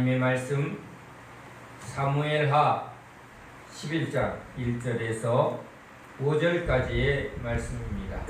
하나님의 말씀 사무엘하 11장 1절에서 5절까지의 말씀입니다.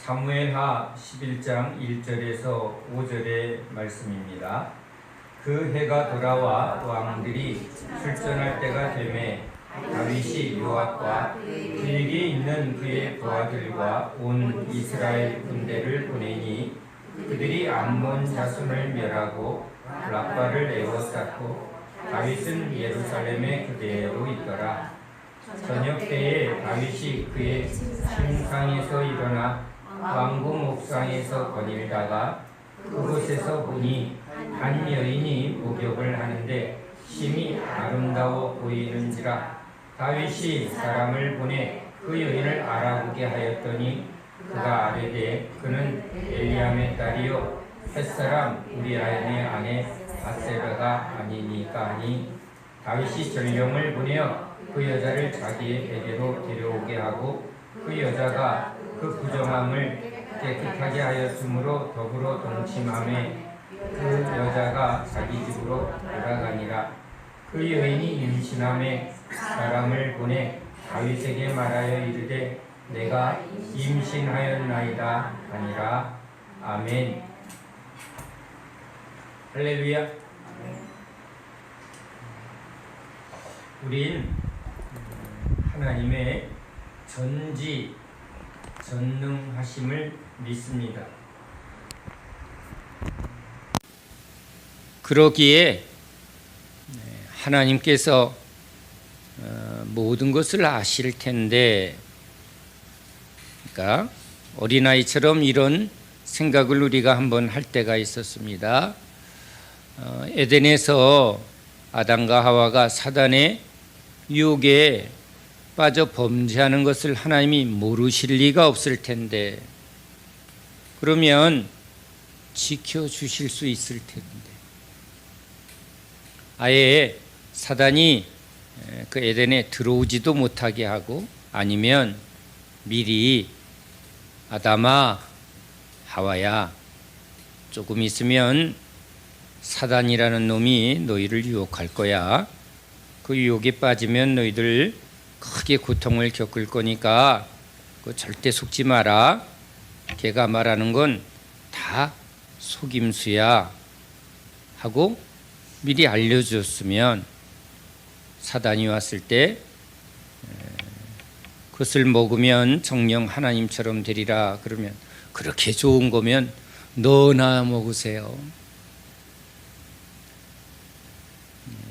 사무엘하 11장 1절에서 5절의 말씀입니다. 그 해가 돌아와 왕들이 출전할 때가 되매 다윗이 요압과 그에게 있는 그의 부하들과 온 이스라엘 군대를 보내니 그들이 암몬 자손을 멸하고 랍바를 에워쌌고 다윗은 예루살렘에 그대로 있더라. 저녁 때에 다윗이 그의 침상에서 일어나 왕궁 옥상에서 거닐다가 그곳에서 보니 한 여인이 목욕을 하는데 심히 아름다워 보이는지라. 다윗이 사람을 보내 그 여인을 알아보게 하였더니 그가 아뢰되 그는 엘리암의 딸이요 햇사람 우리아의 아내 바세바가 아니니까 하니 다윗이 전령을 보내어 그 여자를 자기의 베개로 데려오게 하고 그 여자가 그 부정함을 깨끗하게 하였으므로 더불어 동침하매 그 여자가 자기 집으로 돌아가니라. 그 여인이 임신함에 사람을 보내 다윗에게 말하여 이르되 내가 임신하였나이다 하니라. 아멘. 할렐루야. 우린 하나님의 전능하심을 믿습니다. 그러기에 하나님께서 모든 것을 아실 텐데, 그러니까 어린아이처럼 이런 생각을 우리가 한번 할 때가 있었습니다. 에덴에서 아담과 하와가 사단의 유혹에 빠져 범죄하는 것을 하나님이 모르실 리가 없을 텐데, 그러면 지켜주실 수 있을 텐데, 아예 사단이 그 에덴에 들어오지도 못하게 하고, 아니면 미리 아담아 하와야 조금 있으면 사단이라는 놈이 너희를 유혹할 거야. 그 유혹에 빠지면 너희들 크게 고통을 겪을 거니까 그 절대 속지 마라. 걔가 말하는 건 다 속임수야 하고 미리 알려줬으면 사단이 왔을 때 그것을 먹으면 정녕 하나님처럼 되리라. 그러면 그렇게 좋은 거면 너나 먹으세요.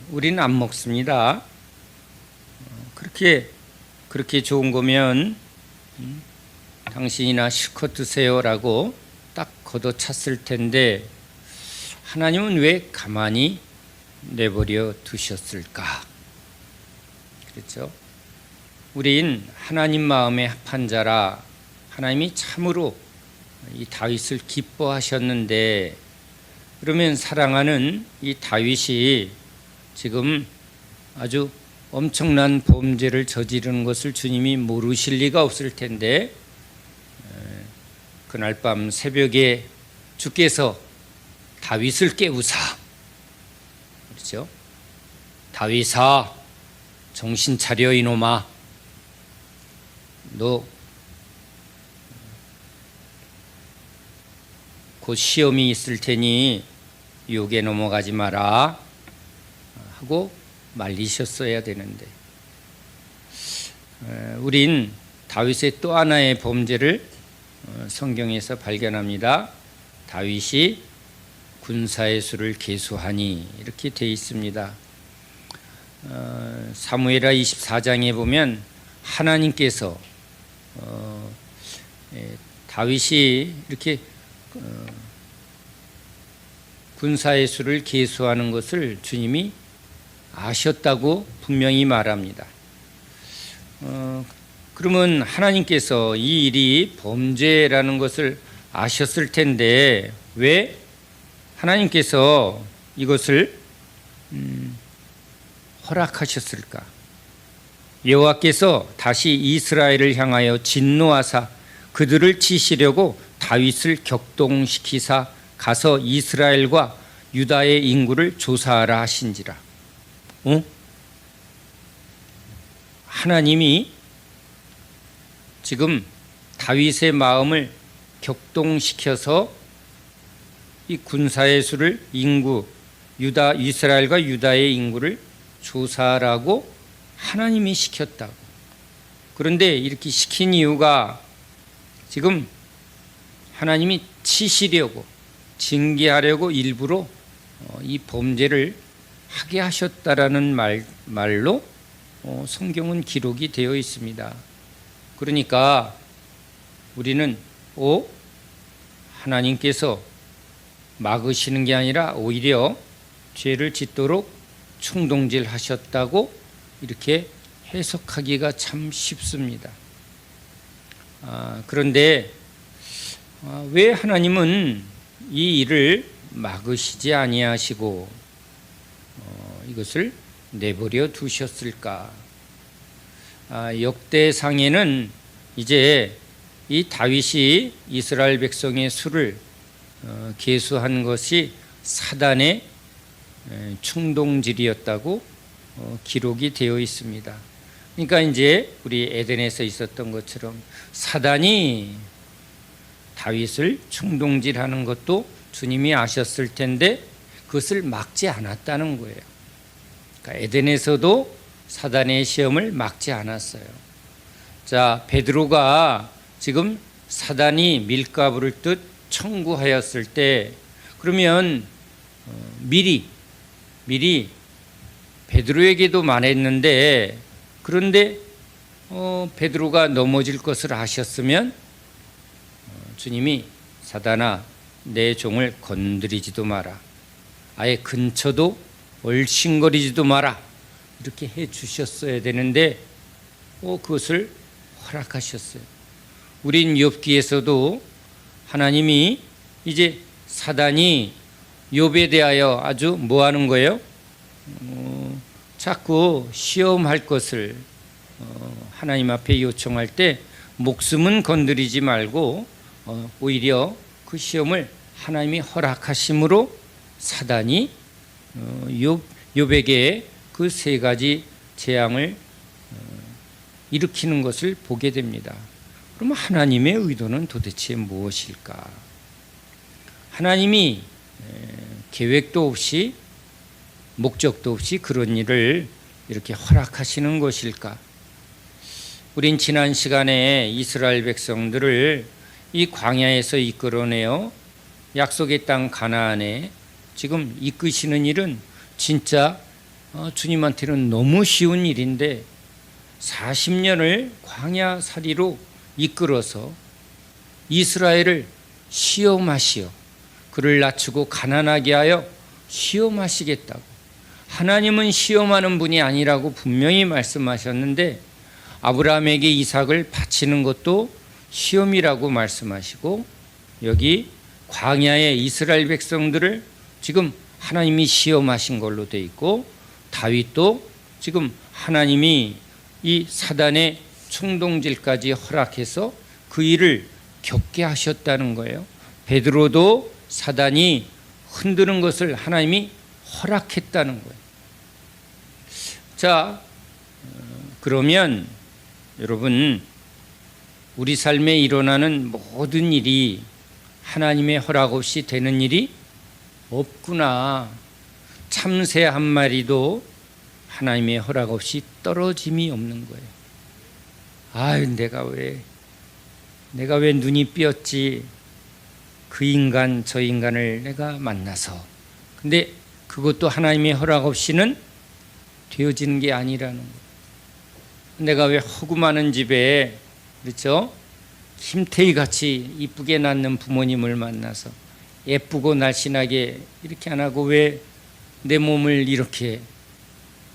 우리는 안 먹습니다. 그렇게 좋은 거면 당신이나 실컷 드세요라고 딱 걷어찼을 텐데, 하나님은 왜 가만히 내버려 두셨을까? 그렇죠? 우린 하나님 마음에 합한 자라 하나님이 참으로 이 다윗을 기뻐하셨는데, 그러면 사랑하는 이 다윗이 지금 아주 엄청난 범죄를 저지르는 것을 주님이 모르실 리가 없을 텐데, 그날 밤 새벽에 주께서 다윗을 깨우사, 그렇죠? 다윗아, 정신 차려 이놈아. 너 곧 시험이 있을 테니 유혹에 넘어가지 마라 하고 말리셨어야 되는데, 우린 다윗의 또 하나의 범죄를 성경에서 발견합니다. 다윗이 군사의 수를 계수하니 이렇게 되어 있습니다. 사무엘하 24장에 보면 하나님께서 다윗이 이렇게 군사의 수를 계수하는 것을 주님이 아셨다고 분명히 말합니다. 그러면 하나님께서 이 일이 범죄라는 것을 아셨을 텐데 왜 하나님께서 이것을 허락하셨을까? 여호와께서 다시 이스라엘을 향하여 진노하사 그들을 치시려고 다윗을 격동시키사 가서 이스라엘과 유다의 인구를 조사하라 하신지라. 하나님이 지금 다윗의 마음을 격동시켜서 이 군사의 수를 이스라엘과 유다의 인구를 조사하라고 하나님이 시켰다고. 그런데 이렇게 시킨 이유가 지금 하나님이 치시려고 징계하려고 일부러 이 범죄를 하게 하셨다라는 말로 성경은 기록이 되어 있습니다. 그러니까 우리는 하나님께서 막으시는 게 아니라 오히려 죄를 짓도록 충동질하셨다고 이렇게 해석하기가 참 쉽습니다. 그런데 왜 하나님은 이 일을 막으시지 아니하시고 이것을 내버려 두셨을까? 역대상에는 이제 이 다윗이 이스라엘 백성의 수를 계수한 것이 사단의 충동질이었다고 기록이 되어 있습니다. 그러니까 이제 우리 에덴에서 있었던 것처럼 사단이 다윗을 충동질하는 것도 주님이 아셨을 텐데 그것을 막지 않았다는 거예요. 그러니까 에덴에서도 사단의 시험을 막지 않았어요. 자, 베드로가 지금 사단이 밀가 부를 듯 청구하였을 때 그러면 미리 베드로에게도 말했는데 그런데 베드로가 넘어질 것을 아셨으면 주님이 사단아 내 종을 건드리지도 마라. 아예 근처도 얼씬거리지도 마라. 이렇게 해 주셨어야 되는데 그것을 허락하셨어요. 우린 욥기에서도 하나님이 이제 사단이 욥에 대하여 아주 뭐 하는 거예요? 자꾸 시험할 것을 하나님 앞에 요청할 때 목숨은 건드리지 말고 오히려 그 시험을 하나님이 허락하심으로 사단이 욥에게 그 세 가지 재앙을 일으키는 것을 보게 됩니다. 그러면 하나님의 의도는 도대체 무엇일까? 하나님이 계획도 없이 목적도 없이 그런 일을 이렇게 허락하시는 것일까? 우린 지난 시간에 이스라엘 백성들을 이 광야에서 이끌어내어 약속의 땅 가나안에 지금 이끄시는 일은 진짜 주님한테는 너무 쉬운 일인데 40년을 광야살이로 이끌어서 이스라엘을 시험하시어 그를 낮추고 가난하게 하여 시험하시겠다고. 하나님은 시험하는 분이 아니라고 분명히 말씀하셨는데 아브라함에게 이삭을 바치는 것도 시험이라고 말씀하시고 여기 광야의 이스라엘 백성들을 지금 하나님이 시험하신 걸로 돼 있고 다윗도 지금 하나님이 이 사단의 충동질까지 허락해서 그 일을 겪게 하셨다는 거예요. 베드로도 사단이 흔드는 것을 하나님이 허락했다는 거예요. 자, 그러면 여러분 우리 삶에 일어나는 모든 일이 하나님의 허락 없이 되는 일이 없구나. 참새 한 마리도 하나님의 허락 없이 떨어짐이 없는 거예요. 아유, 내가 왜 눈이 삐었지? 그 인간 저 인간을 내가 만나서. 근데 그것도 하나님의 허락 없이는 되어지는 게 아니라는 거예요. 내가 왜 허구 많은 집에 그렇죠? 김태희 같이 이쁘게 낳는 부모님을 만나서 예쁘고 날씬하게 이렇게 안 하고 왜 내 몸을 이렇게,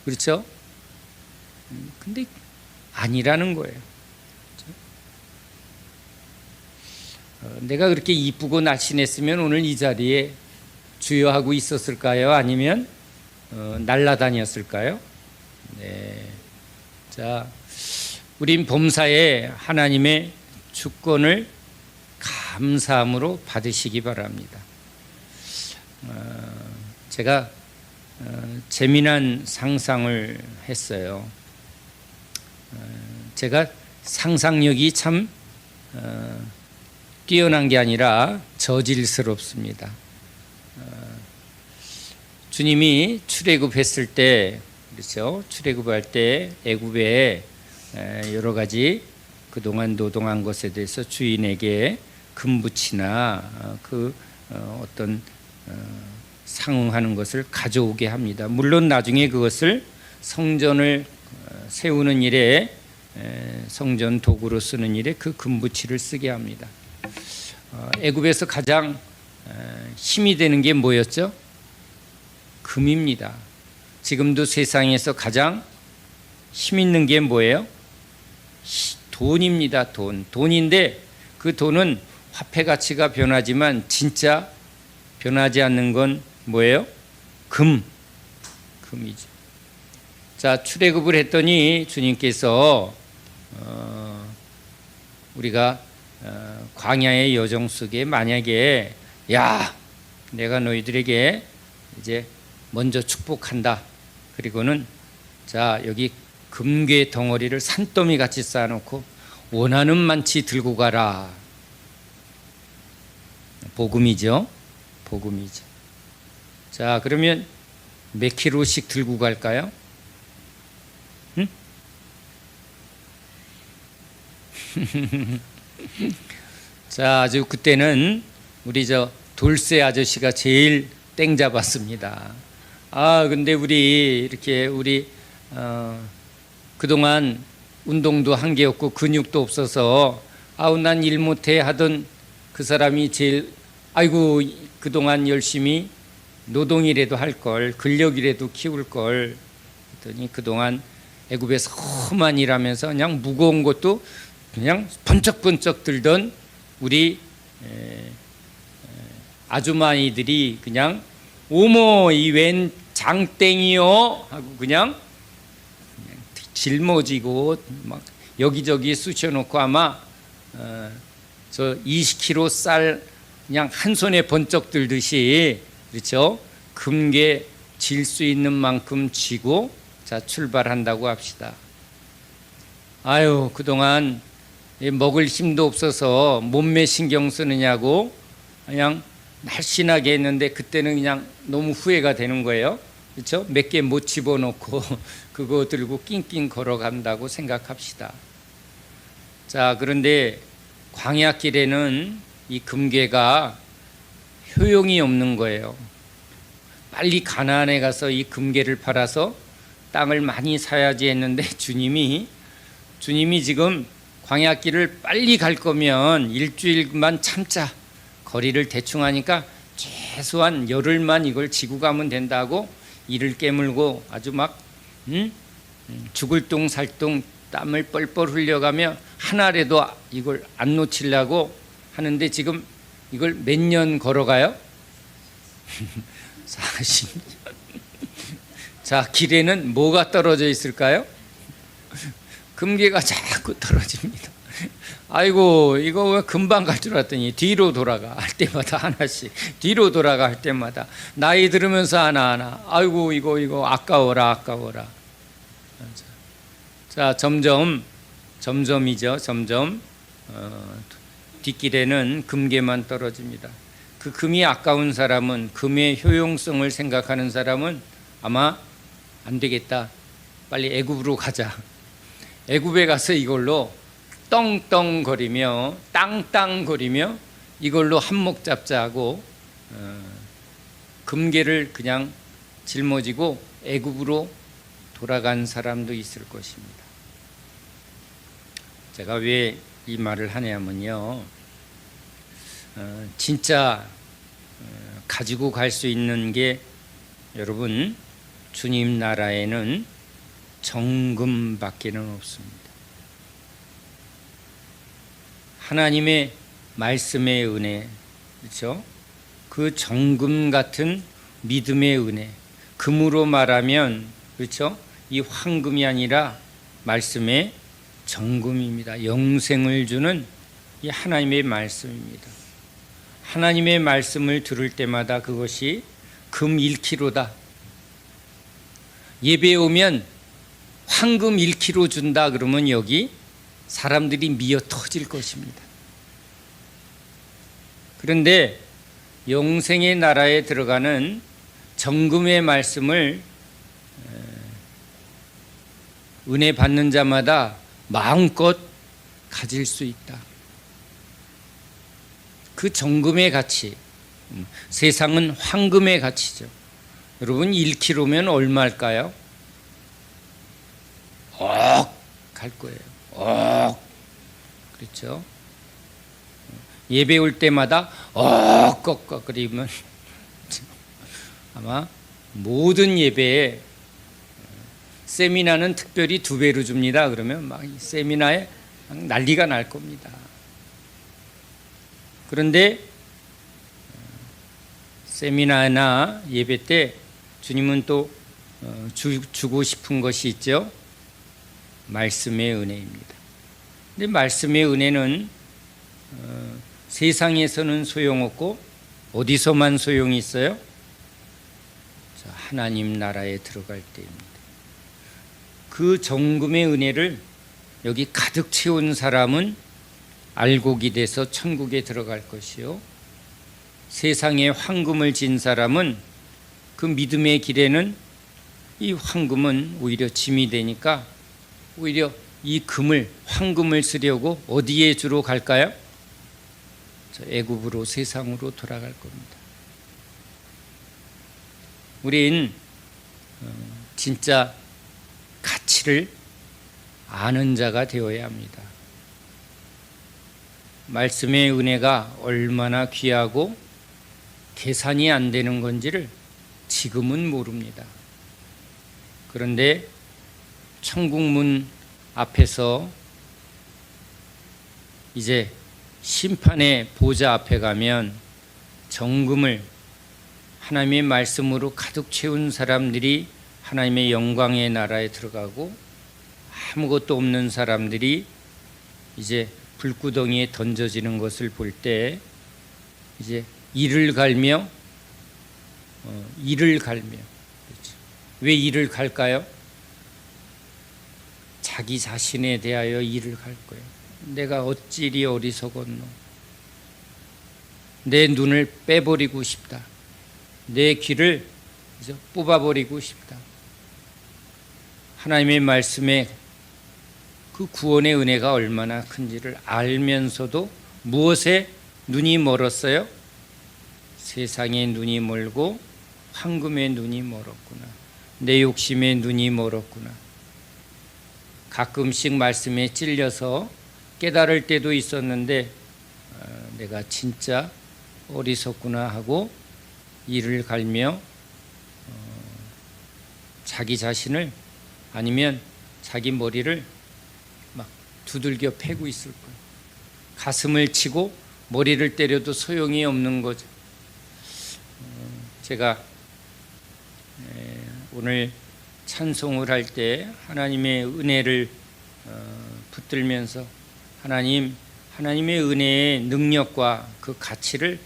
그렇죠? 근데 아니라는 거예요. 내가 그렇게 이쁘고 날씬했으면 오늘 이 자리에 주여하고 있었을까요? 아니면 날아다녔을까요? 네. 자, 우린 범사에 하나님의 주권을 감사함으로 받으시기 바랍니다. 제가 재미난 상상을 했어요. 제가 상상력이 참 뛰어난 게 아니라 저질스럽습니다. 주님이 출애굽했을 때, 그렇죠? 출애굽할 때 애굽에 여러 가지 그동안 노동한 것에 대해서 주인에게 금붙이나 그 어떤 상응하는 것을 가져오게 합니다. 물론 나중에 그것을 성전을 세우는 일에, 성전 도구로 쓰는 일에 그 금붙이를 쓰게 합니다. 애굽에서 가장 힘이 되는 게 뭐였죠? 금입니다. 지금도 세상에서 가장 힘 있는 게 뭐예요? 돈입니다. 돈인데 그 돈은 화폐 가치가 변하지만 진짜 변하지 않는 건 뭐예요? 금이죠. 자, 출애굽을 했더니 주님께서 우리가 광야의 여정 속에 만약에 야, 내가 너희들에게 이제 먼저 축복한다. 그리고는 자, 여기 금괴 덩어리를 산더미 같이 쌓아놓고 원하는 만치 들고 가라. 복음이죠. 복음이죠. 자, 그러면 몇 킬로씩 들고 갈까요? 응? 자, 아주 그때는 우리 저 돌쇠 아저씨가 제일 땡 잡았습니다. 근데 우리 그동안 운동도 한 게 없고 근육도 없어서 난 일 못해 하던 그 사람이 제일 아이고 그동안 열심히 노동이라도 할 걸, 근력이라도 키울 걸 했더니 그동안 애굽에서 험한 일하면서 그냥 무거운 것도 그냥 번쩍번쩍 들던 우리 아주머니들이 그냥 오모 이 웬 장땡이요 하고 그냥 짊어지고 막 여기저기 쑤셔놓고 아마 저 20kg 쌀 그냥 한 손에 번쩍 들듯이, 그렇죠? 금괴 질 수 있는 만큼 쥐고 자 출발한다고 합시다. 아유, 그동안 먹을 힘도 없어서 몸매 신경 쓰느냐고 그냥 날씬하게 했는데 그때는 그냥 너무 후회가 되는 거예요. 그렇죠? 몇 개 못 집어넣고 그거 들고 낑낑 걸어간다고 생각합시다. 자, 그런데 광야길에는 이 금괴가 효용이 없는 거예요. 빨리 가나안에 가서 이 금괴를 팔아서 땅을 많이 사야지 했는데 주님이 지금 광야길을 빨리 갈 거면 일주일만 참자. 거리를 대충 하니까 최소한 열흘만 이걸 지고 가면 된다고 이를 깨물고 아주 막 죽을 똥 살똥 땀을 뻘뻘 흘려가며 하나라도 이걸 안 놓치려고 하는데 지금 이걸 몇 년 걸어가요? 40년. 자, 길에는 뭐가 떨어져 있을까요? 금괴가 자꾸 떨어집니다. 아이고 이거 왜 금방 갈 줄 알았더니 뒤로 돌아가 할 때마다 하나씩, 뒤로 돌아가 할 때마다 나이 들으면서 하나하나 아이고 이거 아까워라. 자, 점점이죠. 점점 뒷길에는 금괴만 떨어집니다. 그 금이 아까운 사람은, 금의 효용성을 생각하는 사람은 아마 안 되겠다, 빨리 애굽으로 가자. 애굽에 가서 이걸로 떵떵거리며 땅땅거리며 이걸로 한몫 잡자 하고 금괴를 그냥 짊어지고 애굽으로 돌아간 사람도 있을 것입니다. 제가 왜 이 말을 하냐면요, 진짜 가지고 갈 수 있는 게 여러분 주님 나라에는 정금밖에는 없습니다. 하나님의 말씀의 은혜, 그렇죠? 그 정금 같은 믿음의 은혜, 금으로 말하면 그렇죠? 이 황금이 아니라 말씀의 정금입니다. 영생을 주는 이 하나님의 말씀입니다. 하나님의 말씀을 들을 때마다 그것이 금 1kg다. 예배에 오면 황금 1kg 준다 그러면 여기 사람들이 미어 터질 것입니다. 그런데 영생의 나라에 들어가는 정금의 말씀을 은혜 받는 자마다 마음껏 가질 수 있다. 그 정금의 가치, 세상은 황금의 가치죠. 여러분 1kg면 얼마일까요? 갈 거예요. 그렇죠? 예배 올 때마다 꺽꺽거리면 아마 모든 예배에 세미나는 특별히 2배로 줍니다. 그러면 막 세미나에 난리가 날 겁니다. 그런데 세미나나 예배 때 주님은 또 주고 싶은 것이 있죠. 말씀의 은혜입니다. 근데 말씀의 은혜는 세상에서는 소용없고 어디서만 소용이 있어요? 하나님 나라에 들어갈 때입니다. 그 정금의 은혜를 여기 가득 채운 사람은 알곡이 돼서 천국에 들어갈 것이요, 세상에 황금을 진 사람은 그 믿음의 길에는 이 황금은 오히려 짐이 되니까 오히려 이 금을, 황금을 쓰려고 어디에 주로 갈까요? 애굽으로, 세상으로 돌아갈 겁니다. 우린 진짜 가치를 아는 자가 되어야 합니다. 말씀의 은혜가 얼마나 귀하고 계산이 안 되는 건지를 지금은 모릅니다. 그런데 천국문 앞에서 이제 심판의 보좌 앞에 가면 정금을 하나님의 말씀으로 가득 채운 사람들이 하나님의 영광의 나라에 들어가고, 아무것도 없는 사람들이 이제 불구덩이에 던져지는 것을 볼 때 이제 이를 갈며 그렇죠. 왜 이를 갈까요? 자기 자신에 대하여 이를 갈 거예요. 내가 어찌리 어리석었노. 내 눈을 빼버리고 싶다. 내 귀를 뽑아버리고 싶다. 하나님의 말씀에 그 구원의 은혜가 얼마나 큰지를 알면서도 무엇에 눈이 멀었어요? 세상의 눈이 멀고 황금의 눈이 멀었구나. 내 욕심의 눈이 멀었구나. 가끔씩 말씀에 찔려서 깨달을 때도 있었는데 내가 진짜 어리석구나 하고 이를 갈며 자기 자신을, 아니면 자기 머리를 막 두들겨 패고 있을 거예요. 가슴을 치고 머리를 때려도 소용이 없는 거죠. 제가 오늘 찬송을 할 때 하나님의 은혜를 붙들면서 하나님의 은혜의 능력과 그 가치를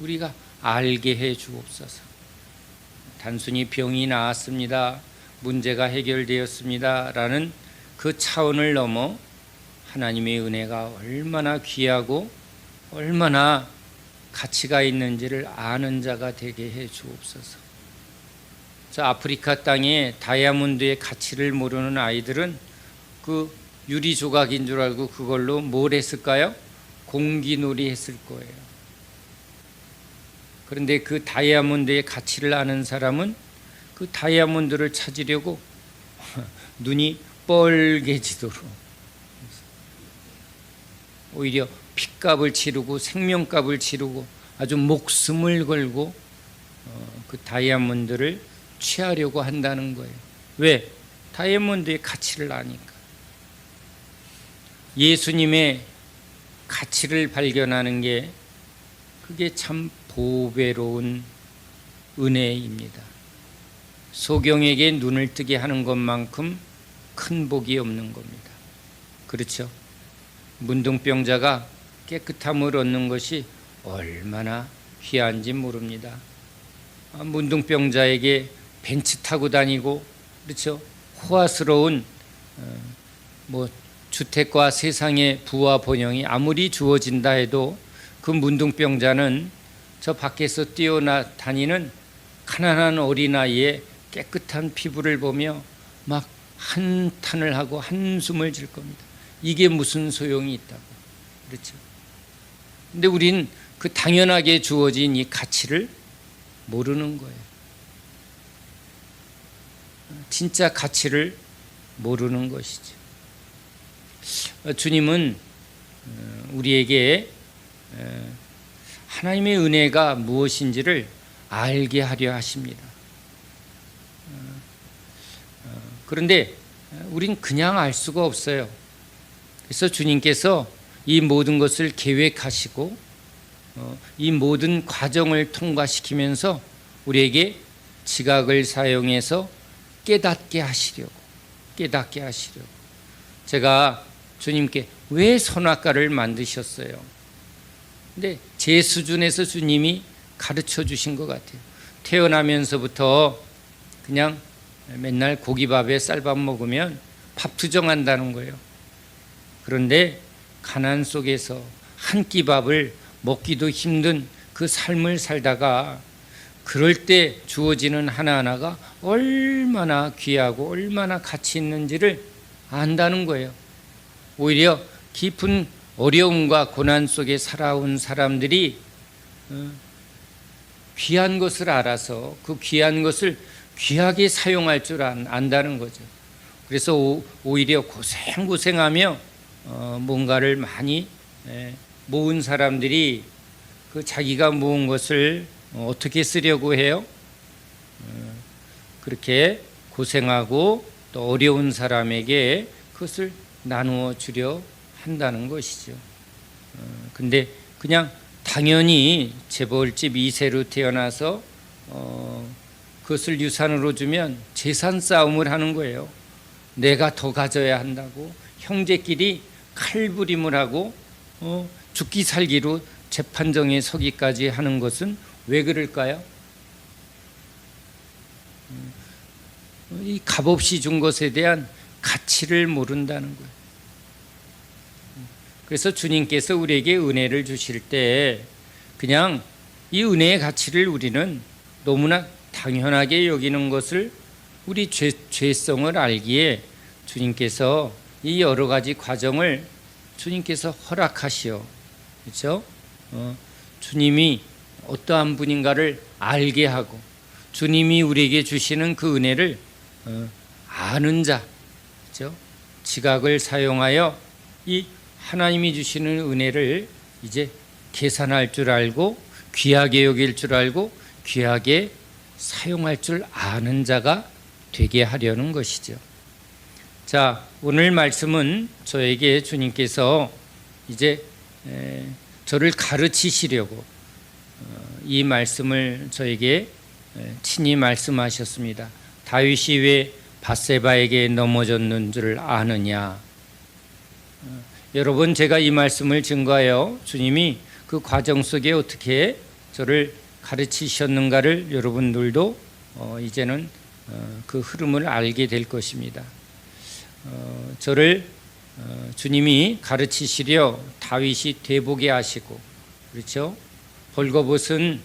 우리가 알게 해 주옵소서. 단순히 병이 나았습니다, 문제가 해결되었습니다 라는 그 차원을 넘어 하나님의 은혜가 얼마나 귀하고 얼마나 가치가 있는지를 아는 자가 되게 해 주옵소서. 저 아프리카 땅에 다이아몬드의 가치를 모르는 아이들은 그 유리 조각인 줄 알고 그걸로 뭘 했을까요? 공기놀이 했을 거예요. 그런데 그 다이아몬드의 가치를 아는 사람은 그 다이아몬드를 찾으려고 눈이 뻘개지도록 오히려 핏값을 치르고 생명값을 치르고 아주 목숨을 걸고 그 다이아몬드를 취하려고 한다는 거예요. 왜? 다이아몬드의 가치를 아니까. 예수님의 가치를 발견하는 게 그게 참 보배로운 은혜입니다. 소경에게 눈을 뜨게 하는 것만큼 큰 복이 없는 겁니다. 그렇죠? 문둥병자가 깨끗함을 얻는 것이 얼마나 귀한지 모릅니다. 문둥병자에게 벤츠 타고 다니고, 그렇죠? 호화스러운 주택과 세상의 부와 번영이 아무리 주어진다 해도 그 문둥병자는 저 밖에서 뛰어다니는 가난한 어린아이의 깨끗한 피부를 보며 막 한탄을 하고 한숨을 질 겁니다. 이게 무슨 소용이 있다고. 그렇죠? 근데 우린 그 당연하게 주어진 이 가치를 모르는 거예요. 진짜 가치를 모르는 것이죠. 주님은 우리에게 하나님의 은혜가 무엇인지를 알게 하려 하십니다. 그런데 우린 그냥 알 수가 없어요. 그래서 주님께서 이 모든 것을 계획하시고 이 모든 과정을 통과시키면서 우리에게 지각을 사용해서 깨닫게 하시려고. 제가 주님께 왜 선악과를 만드셨어요? 근데 제 수준에서 주님이 가르쳐 주신 것 같아요. 태어나면서부터 그냥 맨날 고기밥에 쌀밥 먹으면 밥 투정한다는 거예요. 그런데 가난 속에서 한 끼 밥을 먹기도 힘든 그 삶을 살다가 그럴 때 주어지는 하나하나가 얼마나 귀하고 얼마나 가치 있는지를 안다는 거예요. 오히려 깊은 어려움과 고난 속에 살아온 사람들이 귀한 것을 알아서 그 귀한 것을 귀하게 사용할 줄 안다는 거죠. 그래서 오히려 고생하며 뭔가를 많이 모은 사람들이 그 자기가 모은 것을 어떻게 쓰려고 해요? 그렇게 고생하고 또 어려운 사람에게 그것을 나누어 주려 한다는 것이죠. 근데 그냥 당연히 재벌집 2세로 태어나서 그것을 유산으로 주면 재산 싸움을 하는 거예요. 내가 더 가져야 한다고 형제끼리 칼부림을 하고 죽기 살기로 재판정에 서기까지 하는 것은 왜 그럴까요? 이 값없이 준 것에 대한 가치를 모른다는 거예요. 그래서 주님께서 우리에게 은혜를 주실 때 그냥 이 은혜의 가치를 우리는 너무나 당연하게 여기는 것을 우리 죄성을 알기에 주님께서 이 여러 가지 과정을 주님께서 허락하시오. 그렇죠? 주님이 어떠한 분인가를 알게 하고 주님이 우리에게 주시는 그 은혜를 아는 자, 그렇죠? 지각을 사용하여 이 하나님이 주시는 은혜를 이제 계산할 줄 알고 귀하게 여길 줄 알고 귀하게 사용할 줄 아는 자가 되게 하려는 것이죠. 자, 오늘 말씀은 저에게 주님께서 이제 저를 가르치시려고 이 말씀을 저에게 친히 말씀하셨습니다. 다윗이 왜 밧세바에게 넘어졌는 줄 아느냐? 여러분, 제가 이 말씀을 증거하여 주님이 그 과정 속에 어떻게 저를 가르치셨는가를 여러분들도 이제는 그 흐름을 알게 될 것입니다. 저를 주님이 가르치시려 다윗이 되보게 하시고, 그렇죠? 벌거벗은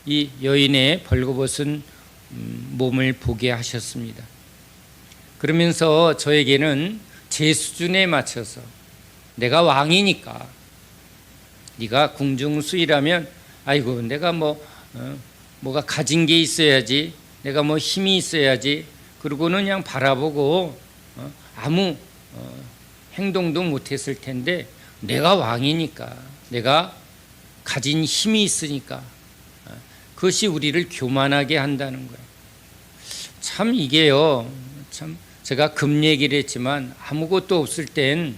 이 여인의 벌거벗은 몸을 보게 하셨습니다. 그러면서 저에게는 제 수준에 맞춰서 내가 왕이니까 네가 궁중수이라면 아이고 내가 뭐가 가진 게 있어야지, 내가 뭐 힘이 있어야지, 그러고는 그냥 바라보고 아무 행동도 못했을 텐데 내가 왕이니까 내가 가진 힘이 있으니까 그것이 우리를 교만하게 한다는 거예요. 참 이게요, 참 제가 금 얘기를 했지만 아무것도 없을 땐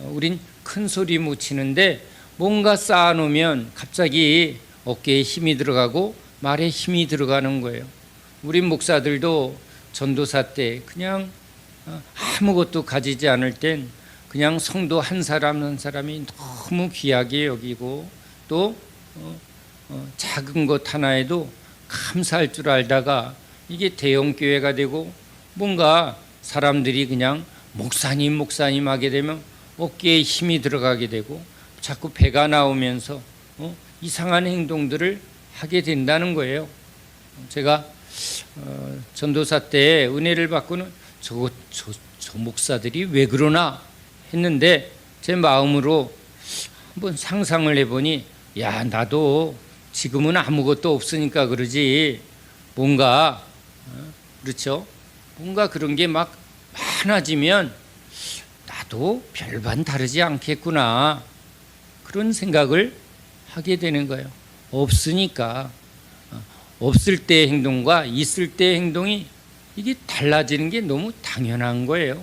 우린 큰 소리 못 치는데 뭔가 쌓아놓으면 갑자기 어깨에 힘이 들어가고 말에 힘이 들어가는 거예요. 우리 목사들도 전도사 때 그냥 아무것도 가지지 않을 땐 그냥 성도 한 사람 한 사람이 너무 귀하게 여기고 또 작은 것 하나에도 감사할 줄 알다가 이게 대형 교회가 되고 뭔가 사람들이 그냥 목사님 목사님 하게 되면 어깨에 힘이 들어가게 되고 자꾸 배가 나오면서 이상한 행동들을 하게 된다는 거예요. 제가 전도사 때 은혜를 받고는 저 목사들이 왜 그러나 했는데 제 마음으로 한번 상상을 해보니 야, 나도 지금은 아무것도 없으니까 그러지 뭔가 그렇죠? 뭔가 그런 게 막 많아지면 나도 별반 다르지 않겠구나 그런 생각을 하게 되는 거예요. 없으니까 없을 때의 행동과 있을 때의 행동이 이게 달라지는 게 너무 당연한 거예요.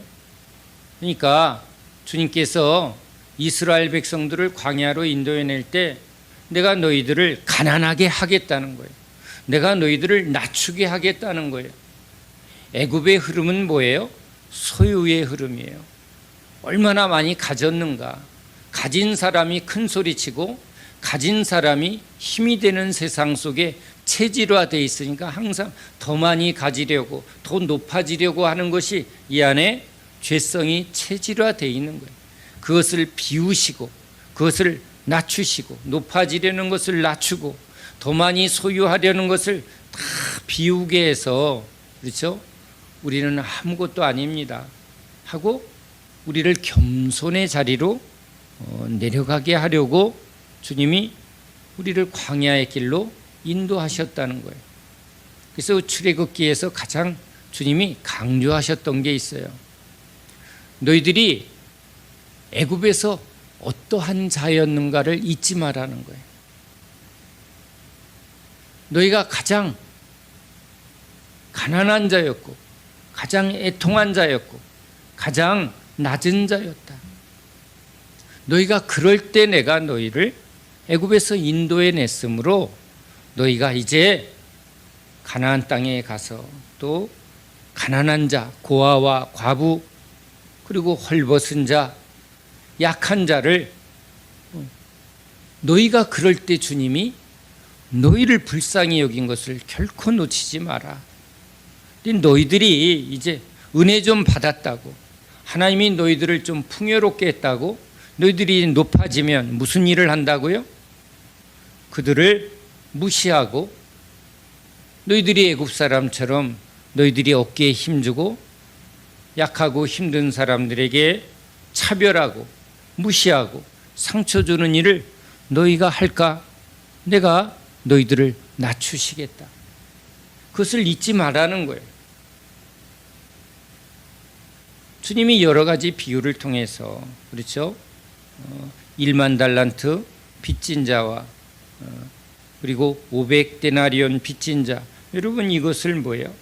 그러니까 주님께서 이스라엘 백성들을 광야로 인도해낼 때 내가 너희들을 가난하게 하겠다는 거예요. 내가 너희들을 낮추게 하겠다는 거예요. 애굽의 흐름은 뭐예요? 소유의 흐름이에요. 얼마나 많이 가졌는가. 가진 사람이 큰 소리치고 가진 사람이 힘이 되는 세상 속에 체질화되어 있으니까 항상 더 많이 가지려고 더 높아지려고 하는 것이 이 안에 죄성이 체질화되어 있는 거예요. 그것을 비우시고 그것을 낮추시고 높아지려는 것을 낮추고 더 많이 소유하려는 것을 다 비우게 해서 그렇죠? 우리는 아무것도 아닙니다 하고 우리를 겸손의 자리로 내려가게 하려고 주님이 우리를 광야의 길로 인도하셨다는 거예요. 그래서 출애굽기에서 가장 주님이 강조하셨던 게 있어요. 너희들이 애굽에서 어떠한 자였는가를 잊지 말라는 거예요. 너희가 가장 가난한 자였고 가장 애통한 자였고 가장 낮은 자였다. 너희가 그럴 때 내가 너희를 애굽에서 인도해 냈으므로 너희가 이제 가나안 땅에 가서 또 가난한 자, 고아와 과부 그리고 헐벗은 자, 약한 자를 너희가 그럴 때 주님이 너희를 불쌍히 여긴 것을 결코 놓치지 마라. 너희들이 이제 은혜 좀 받았다고 하나님이 너희들을 좀 풍요롭게 했다고 너희들이 높아지면 무슨 일을 한다고요? 그들을 무시하고 너희들이 애굽 사람처럼 너희들이 어깨에 힘주고 약하고 힘든 사람들에게 차별하고 무시하고 상처 주는 일을 너희가 할까? 내가 너희들을 낮추시겠다. 그것을 잊지 말라는 거예요. 주님이 여러 가지 비유를 통해서 그렇죠? 1만 달란트 빚진 자와 그리고 500데나리온 빚진 자. 여러분 이것을 뭐예요?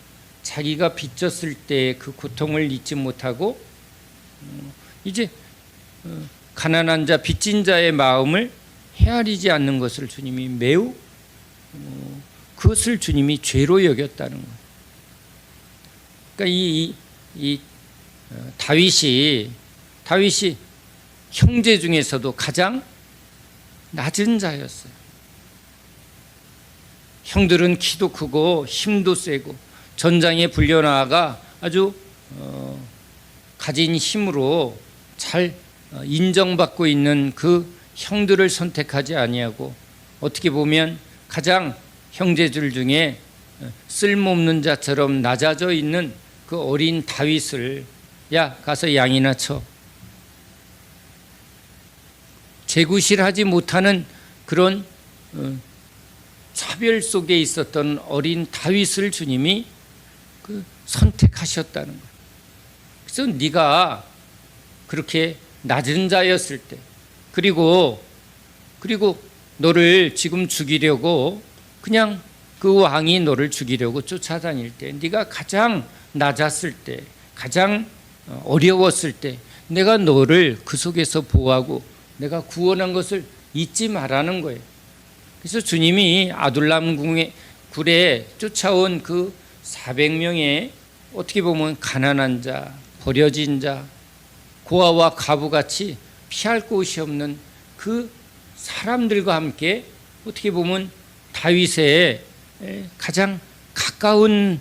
자기가 빚졌을 때 그 고통을 잊지 못하고 이제 가난한 자 빚진 자의 마음을 헤아리지 않는 것을 주님이 매우 그것을 주님이 죄로 여겼다는 거예요. 그러니까 이 다윗이 형제 중에서도 가장 낮은 자였어요. 형들은 키도 크고 힘도 세고 전장에 불려나가 아주 가진 힘으로 잘 인정받고 있는 그 형들을 선택하지 아니하고 어떻게 보면 가장 형제들 중에 쓸모없는 자처럼 낮아져 있는 그 어린 다윗을 야 가서 양이나 쳐 재구실하지 못하는 그런 차별 속에 있었던 어린 다윗을 주님이 선택하셨다는 거예요. 그래서 네가 그렇게 낮은 자였을 때 그리고 너를 지금 죽이려고 그냥 그 왕이 너를 죽이려고 쫓아다닐 때, 네가 가장 낮았을 때, 가장 어려웠을 때 내가 너를 그 속에서 보호하고 내가 구원한 것을 잊지 말라는 거예요. 그래서 주님이 아둘람 굴에 쫓아온 그 400명의 어떻게 보면 가난한 자, 버려진 자, 고아와 과부같이 피할 곳이 없는 그 사람들과 함께 어떻게 보면 다윗의 가장 가까운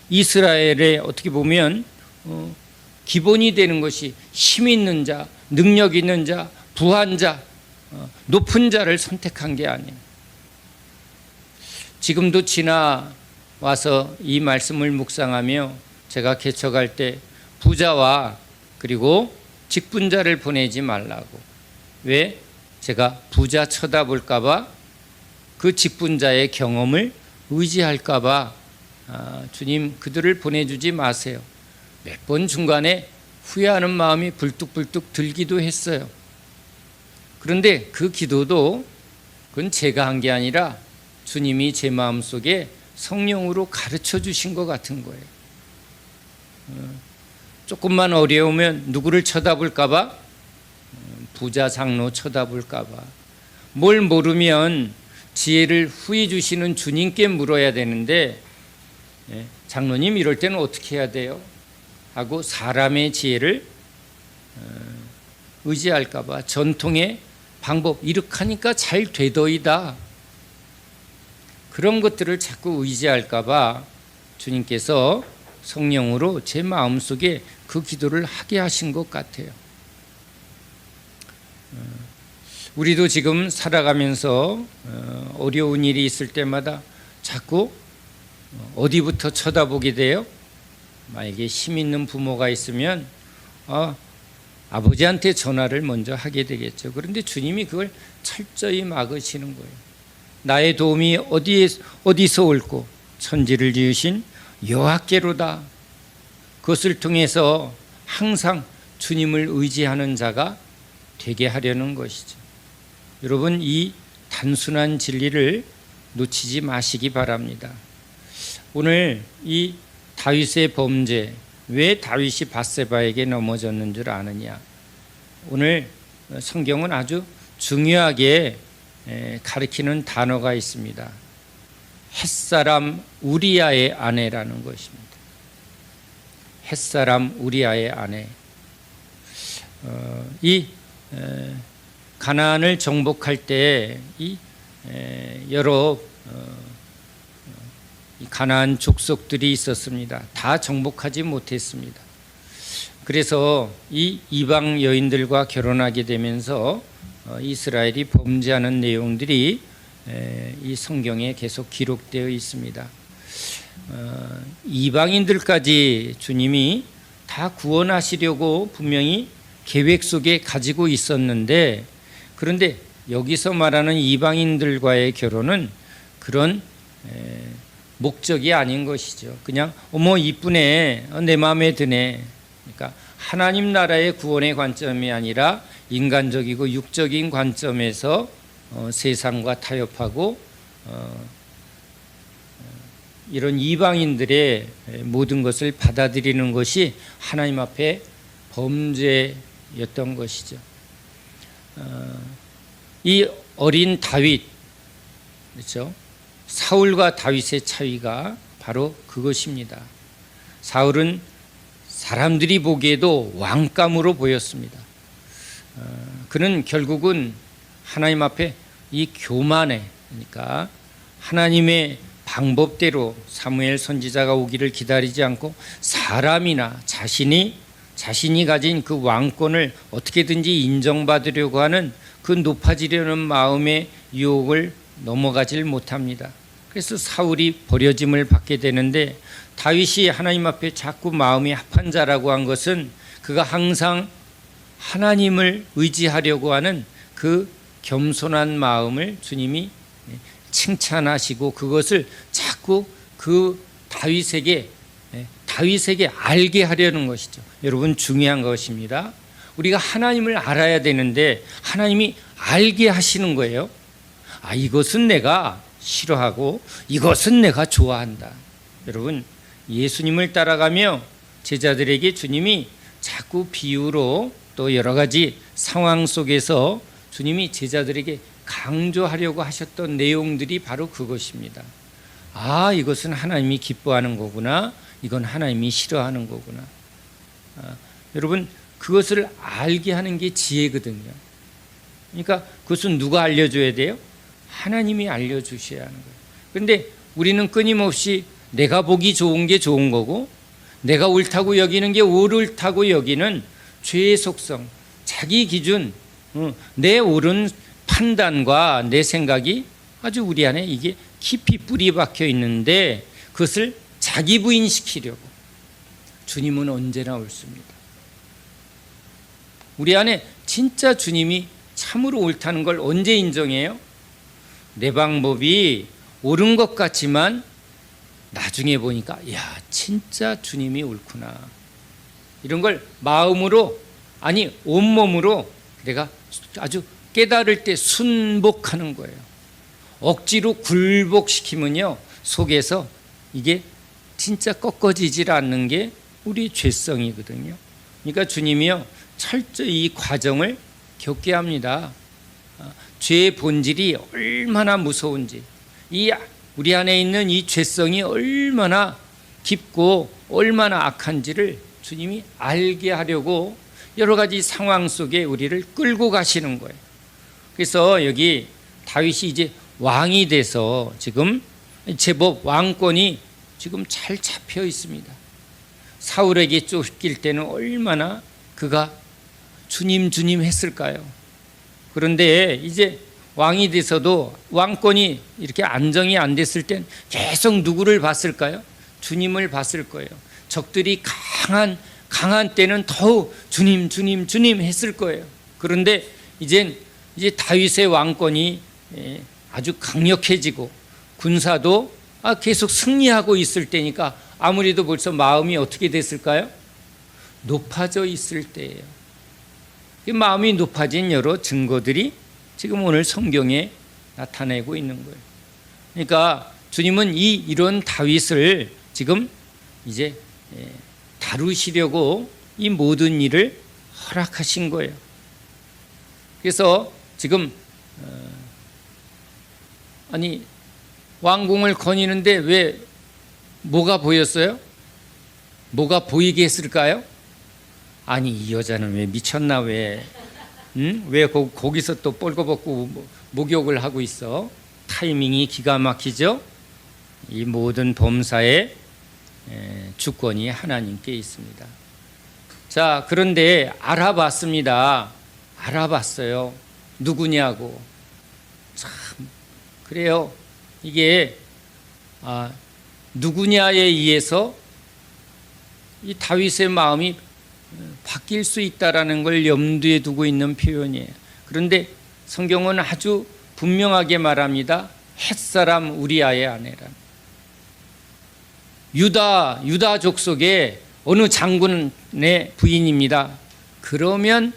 이스라엘의 어떻게 보면 기본이 되는 것이 힘 있는 자, 능력 있는 자, 부한 자, 높은 자를 선택한 게 아니에요. 지금도 지나와서 이 말씀을 묵상하며 제가 개척할 때 부자와 그리고 직분자를 보내지 말라고. 왜? 제가 부자 쳐다볼까 봐, 그 직분자의 경험을 의지할까 봐 주님 그들을 보내주지 마세요. 몇 번 중간에 후회하는 마음이 불뚝불뚝 들기도 했어요. 그런데 그 기도도 그건 제가 한 게 아니라 주님이 제 마음속에 성령으로 가르쳐 주신 것 같은 거예요. 조금만 어려우면 누구를 쳐다볼까 봐? 부자 장로 쳐다볼까 봐. 뭘 모르면 지혜를 후히 주시는 주님께 물어야 되는데, 장로님 이럴 때는 어떻게 해야 돼요? 하고 사람의 지혜를 의지할까 봐, 전통의 방법 이렇게 하니까 잘 되더이다, 그런 것들을 자꾸 의지할까 봐 주님께서 성령으로 제 마음속에 그 기도를 하게 하신 것 같아요. 우리도 지금 살아가면서 어려운 일이 있을 때마다 자꾸 어디부터 쳐다보게 돼요? 만약에 힘 있는 부모가 있으면 아버지한테 전화를 먼저 하게 되겠죠. 그런데 주님이 그걸 철저히 막으시는 거예요. 나의 도움이 어디서 올꼬? 천지를 지으신 여호와께로다. 그것을 통해서 항상 주님을 의지하는 자가 되게 하려는 것이죠. 여러분, 이 단순한 진리를 놓치지 마시기 바랍니다. 오늘 이 다윗의 범죄, 왜 다윗이 밧세바에게 넘어졌는 줄 아느냐? 오늘 성경은 아주 중요하게 가리키는 단어가 있습니다. 햇사람 우리아의 아내라는 것입니다. 햇사람 우리아의 아내. 이 가나안을 정복할 때 이 여러 가나안 족속들이 있었습니다. 다 정복하지 못했습니다. 그래서 이 이방 여인들과 결혼하게 되면서 이스라엘이 범죄하는 내용들이 이 성경에 계속 기록되어 있습니다. 이방인들까지 주님이 다 구원하시려고 분명히 계획 속에 가지고 있었는데, 그런데 여기서 말하는 이방인들과의 결혼은 그런 목적이 아닌 것이죠. 그냥 어머 이쁘네, 내 마음에 드네. 그러니까 하나님 나라의 구원의 관점이 아니라 인간적이고 육적인 관점에서 세상과 타협하고 이런 이방인들의 모든 것을 받아들이는 것이 하나님 앞에 범죄였던 것이죠. 이 어린 다윗, 그렇죠? 사울과 다윗의 차이가 바로 그것입니다. 사울은 사람들이 보기에도 왕감으로 보였습니다. 그는 결국은 하나님 앞에 이 교만에, 그러니까 하나님의 방법대로 사무엘 선지자가 오기를 기다리지 않고 사람이나 자신이 가진 그 왕권을 어떻게든지 인정받으려고 하는 그 높아지려는 마음의 유혹을 넘어가질 못합니다. 그래서 사울이 버려짐을 받게 되는데, 다윗이 하나님 앞에 자꾸 마음이 합한 자라고 한 것은 그가 항상 하나님을 의지하려고 하는 그 겸손한 마음을 주님이 칭찬하시고 그것을 자꾸 그 다윗에게 알게 하려는 것이죠. 여러분, 중요한 것입니다. 우리가 하나님을 알아야 되는데 하나님이 알게 하시는 거예요. 이것은 내가 싫어하고 이것은 내가 좋아한다. 여러분, 예수님을 따라가며 제자들에게 주님이 자꾸 비유로 또 여러 가지 상황 속에서 주님이 제자들에게 강조하려고 하셨던 내용들이 바로 그것입니다. 이것은 하나님이 기뻐하는 거구나. 이건 하나님이 싫어하는 거구나. 여러분, 그것을 알게 하는 게 지혜거든요. 그러니까 그것은 누가 알려줘야 돼요? 하나님이 알려주셔야 하는 거예요. 그런데 우리는 끊임없이 내가 보기 좋은 게 좋은 거고 내가 옳다고 여기는 게 옳다고 여기는 죄의 속성, 자기 기준, 내 옳은 판단과 내 생각이 아주 우리 안에 이게 깊이 뿌리 박혀 있는데 그것을 자기 부인시키려고 주님은 언제나 옳습니다. 우리 안에 진짜 주님이 참으로 옳다는 걸 언제 인정해요? 내 방법이 옳은 것 같지만 나중에 보니까 진짜 주님이 옳구나. 이런 걸 마음으로 아니 온몸으로 내가 아주 깨달을 때 순복하는 거예요. 억지로 굴복시키면요 속에서 이게 진짜 꺾어지질 않는 게 우리 죄성이거든요. 그러니까 주님이요 철저히 이 과정을 겪게 합니다. 죄의 본질이 얼마나 무서운지, 이 우리 안에 있는 이 죄성이 얼마나 깊고 얼마나 악한지를 주님이 알게 하려고 여러 가지 상황 속에 우리를 끌고 가시는 거예요. 그래서 여기 다윗이 이제 왕이 돼서 지금 제법 왕권이 지금 잘 잡혀 있습니다. 사울에게 쫓길 때는 얼마나 그가 주님 주님 했을까요? 그런데 이제 왕이 돼서도 왕권이 이렇게 안정이 안 됐을 땐 계속 누구를 봤을까요? 주님을 봤을 거예요. 적들이 강한 때는 더욱 주님 주님 주님 했을 거예요. 그런데 이제 다윗의 왕권이 아주 강력해지고 군사도 계속 승리하고 있을 때니까 아무래도 벌써 마음이 어떻게 됐을까요? 높아져 있을 때예요. 마음이 높아진 여러 증거들이 지금 오늘 성경에 나타내고 있는 거예요. 그러니까 주님은 이런 다윗을 지금 이제 다루시려고 이 모든 일을 허락하신 거예요. 그래서 지금 왕궁을 거니는데 왜 뭐가 보였어요? 뭐가 보이게 했을까요? 이 여자는 왜 미쳤나 왜? 왜 거기서 또 뻘거벗고 목욕을 하고 있어? 타이밍이 기가 막히죠? 이 모든 범사의 주권이 하나님께 있습니다. 자, 그런데 알아봤습니다. 알아봤어요. 누구냐고. 참 그래요. 이게 누구냐에 의해서 이 다윗의 마음이 바뀔 수 있다라는 걸 염두에 두고 있는 표현이에요. 그런데 성경은 아주 분명하게 말합니다. 햇사람 우리아의 아내라. 유다 족속의 어느 장군의 부인입니다. 그러면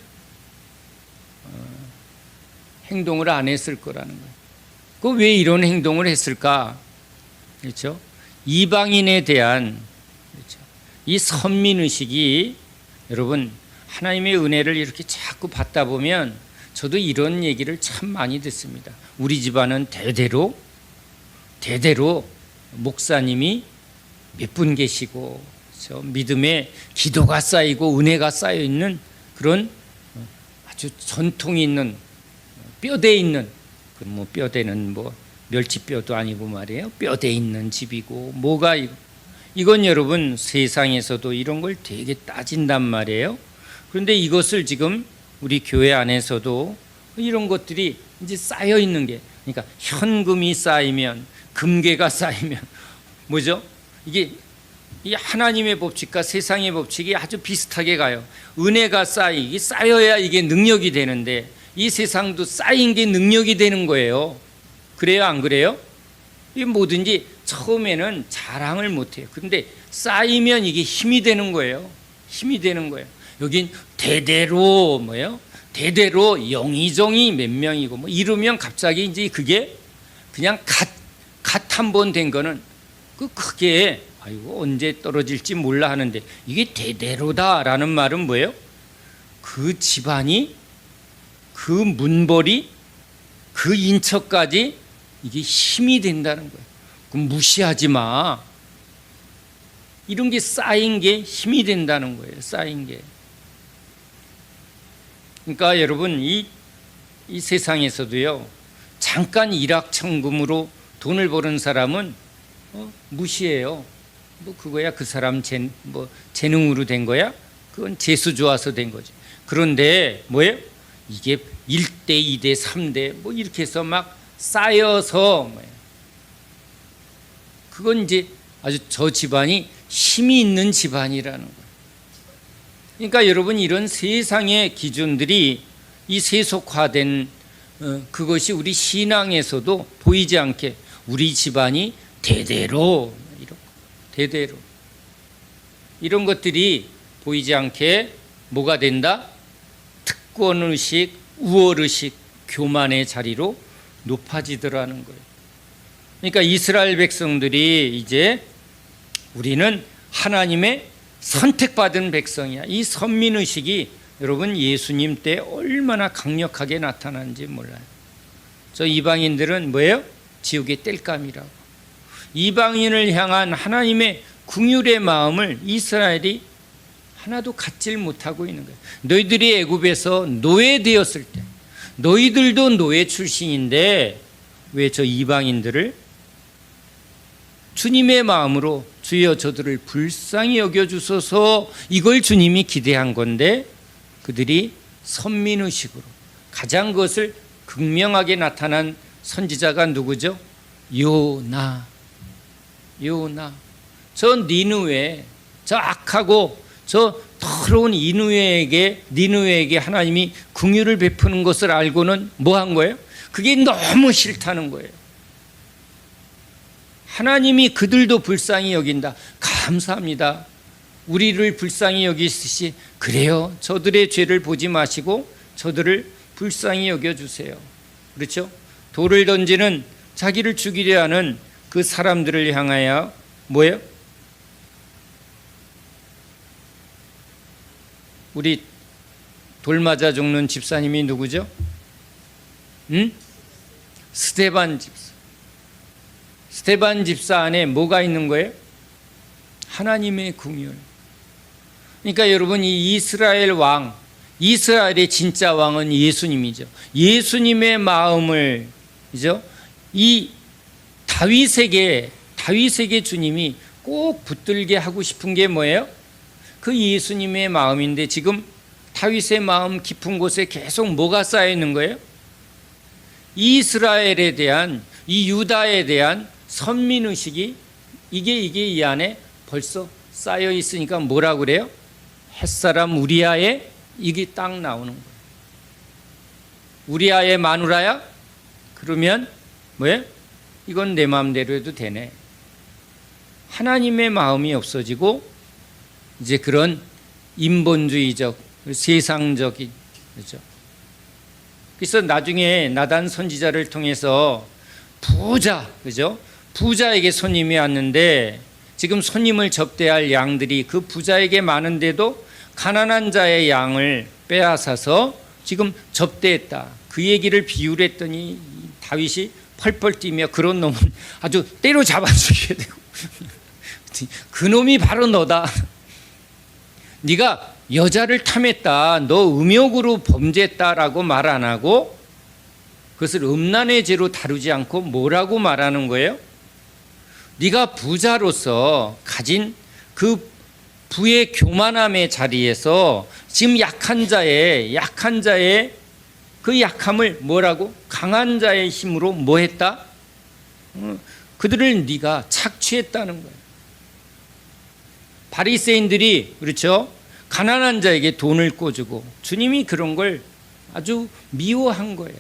행동을 안 했을 거라는 거예요. 왜 이런 행동을 했을까? 그렇죠? 이방인에 대한 그렇죠? 이 선민의식이 여러분 하나님의 은혜를 이렇게 자꾸 받다 보면 저도 이런 얘기를 참 많이 듣습니다. 우리 집안은 대대로 목사님이 몇 분 계시고 그렇죠? 믿음의 기도가 쌓이고 은혜가 쌓여 있는 그런 아주 전통이 있는 뼈대 있는 뼈대는 멸치뼈도 아니고 말이에요. 뼈대 있는 집이고 뭐가 이건 여러분 세상에서도 이런 걸 되게 따진단 말이에요. 그런데 이것을 지금 우리 교회 안에서도 이런 것들이 이제 쌓여 있는 게 그러니까 현금이 쌓이면 금괴가 쌓이면 뭐죠? 이게 이 하나님의 법칙과 세상의 법칙이 아주 비슷하게 가요. 은혜가 쌓여야 이게 능력이 되는데 이 세상도 쌓인 게 능력이 되는 거예요. 그래요, 안 그래요? 이 뭐든지 처음에는 자랑을 못해요. 그런데 쌓이면 이게 힘이 되는 거예요. 힘이 되는 거예요. 여긴 대대로 대대로 영의정이 몇 명이고 뭐 이러면 갑자기 이제 그게 그냥 갓 한 번 된 거는 그 크게 아이고 언제 떨어질지 몰라 하는데, 이게 대대로다라는 말은 뭐예요? 그 집안이, 그 문벌이, 그 인처까지 이게 힘이 된다는 거예요. 그럼 무시하지 마. 이런 게 쌓인 게 힘이 된다는 거예요. 쌓인 게. 그러니까 여러분 이 세상에서도요, 잠깐 일확천금으로 돈을 버는 사람은 무시해요. 뭐 그거야 그 사람 재능으로 된 거야? 그건 재수 좋아서 된 거지. 그런데 뭐예요? 이게 1대, 2대, 3대 뭐 이렇게 해서 막 쌓여서 그건 이제 아주 저 집안이 힘이 있는 집안이라는 거예요. 그러니까 여러분 이런 세상의 기준들이 이 세속화된 그것이 우리 신앙에서도 보이지 않게 우리 집안이 대대로 이런 것들이 보이지 않게 뭐가 된다? 특권의식, 우월의식, 교만의 자리로 높아지더라는 거예요. 그러니까 이스라엘 백성들이 이제 우리는 하나님의 선택받은 백성이야. 이 선민의식이 여러분 예수님 때 얼마나 강력하게 나타나는지 몰라요. 저 이방인들은 뭐예요? 지옥의 땔감이라고. 이방인을 향한 하나님의 긍휼의 마음을 이스라엘이 하나도 갖질 못하고 있는 거예요. 너희들이 애굽에서 노예되었을 때 너희들도 노예 출신인데 왜 저 이방인들을 주님의 마음으로 주여 저들을 불쌍히 여겨주소서, 이걸 주님이 기대한 건데 그들이 선민의식으로 가장 그것을 극명하게 나타난 선지자가 누구죠? 요나. 저 니느웨, 저 악하고 저 더러운 니느웨에게 하나님이 긍휼을 베푸는 것을 알고는 뭐 한 거예요? 그게 너무 싫다는 거예요. 하나님이 그들도 불쌍히 여긴다. 감사합니다. 우리를 불쌍히 여기시듯이 그래요. 저들의 죄를 보지 마시고 저들을 불쌍히 여겨주세요. 그렇죠? 돌을 던지는 자기를 죽이려 하는 그 사람들을 향하여 뭐예요? 우리 돌 맞아 죽는 집사님이 누구죠? 스데반 집사. 스데반 집사 안에 뭐가 있는 거예요? 하나님의 긍휼. 그러니까 여러분 이 이스라엘 왕, 이스라엘의 진짜 왕은 예수님이죠. 예수님의 마음을 그죠? 이 다윗에게 주님이 꼭 붙들게 하고 싶은 게 뭐예요? 그 예수님의 마음인데 지금 다윗의 마음 깊은 곳에 계속 뭐가 쌓여 있는 거예요? 이스라엘에 대한, 이 유다에 대한 선민의식이 이게 이 안에 벌써 쌓여 있으니까 뭐라고 그래요? 햇사람 우리아의, 이게 딱 나오는 거예요. 우리아의 마누라야? 그러면 뭐예요? 이건 내 마음대로 해도 되네. 하나님의 마음이 없어지고 이제 그런 인본주의적, 세상적인, 그렇죠? 그래서 나중에 나단 선지자를 통해서 부자, 그죠? 부자에게 손님이 왔는데 지금 손님을 접대할 양들이 그 부자에게 많은데도 가난한 자의 양을 빼앗아서 지금 접대했다. 그 얘기를 비유를 했더니 다윗이 펄펄 뛰며 그런 놈은 아주 때려잡아 죽여야 되고 그 놈이 바로 너다. 네가 여자를 탐했다. 너 음욕으로 범죄했다라고 말 안 하고 그것을 음란의 죄로 다루지 않고 뭐라고 말하는 거예요? 네가 부자로서 가진 그 부의 교만함의 자리에서 지금 약한 자의 그 약함을 뭐라고? 강한 자의 힘으로 뭐 했다? 그들을 네가 착취했다는 거예요. 바리새인들이 그렇죠? 가난한 자에게 돈을 꿔주고 주님이 그런 걸 아주 미워한 거예요.